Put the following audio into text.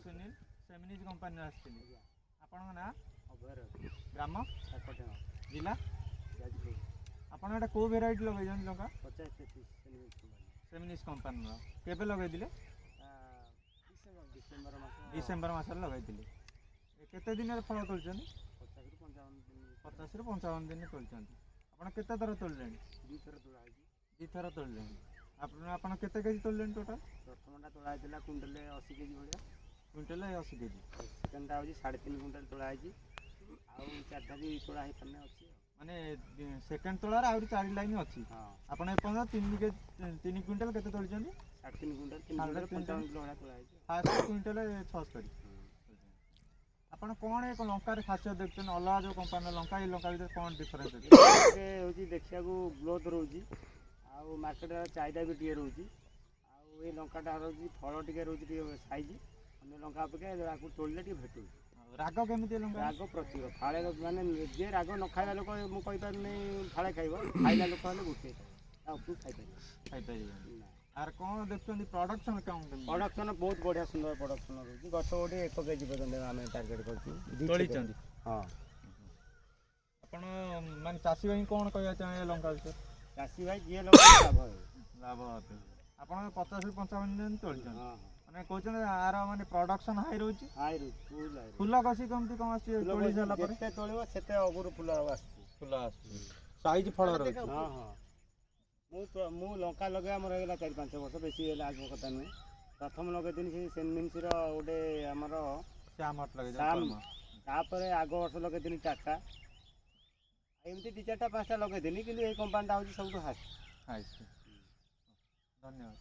Sunil सेमिनिज company आसती आपण ना अभयर ग्राम काकटेण जिला जाजपुर आपण एटा को वेराइटी लगे लंका 50-33 सेमिनिज कंपनी केबे लगे डिसेम्बर मसर लगे केते दिन फल तोलुं 50 ରୁ 55 दिन तोलुं आप केते थर तोलिले दी थर तोलिले आप केते केजी तोलिले टोटाल प्रथमटा तोला होता क्विंटल 80 केजी भाया क्विंटल 80 केजी सेकेंडटा हूँ 3.5 क्विंटल तोला आउ चार्टा भी तोला ही पाने अच्छी माने सेकेंड तोलार आउरी 4 लाइन अच्छी आपण एपन 3 क्विंटल केते तोलिचंदी 3.5 क्विंटल 3 क्विंटल 55 किलो वाला तोला फास्ट क्विंटल 76 आपण कौन एक लंकार खासियत देखते अलग जो कंपनी लंका ये लंका भर कौन डिफरेंस हूँ देखा ग्रोथ रोचे आउ मार्केट चाहिदा भी टे रोचे आउ लंकाटा रोचे फल टे रोचे सैज अन्य लंका अपेक्षा तोड़े टे भेटू राग केमी राग प्रचुर फाड़े मानने जे राग न खाइबा लोक मुझे फाड़े खाइब खाइला लोक गोटे खाई आर कौन देखते प्रोडक्शन कौन प्रोडक्शन बहुत बढ़िया सुंदर प्रोडक्शन रोचे गछ गोटे 1 केजी पर्यटन आम टार्गेट कर हाँ आपण मान चाषी भाई कौन कह चाहे लंका विषय चाषी भाई जी लाभ लाभ आप 50 ରୁ 55 दिन तोलते मैंने कहते आर माने प्रोडक्शन हाई रोचे फूल कसी कमती कम तोली सारा जिते तोड़ो से अगुर फूल साइज फल रोचे हाँ हाँ मु लंका लगे मोर हो 4-5 वर्ष बेसी आज मो कथा नुहे प्रथम लगे सेनमिन्स गोटे आमर तापर आग वर्ष लगे टाटा एमती 2-4टा 5टा लगे कि कंपानीटा हूँ सब हाई धन्यवाद।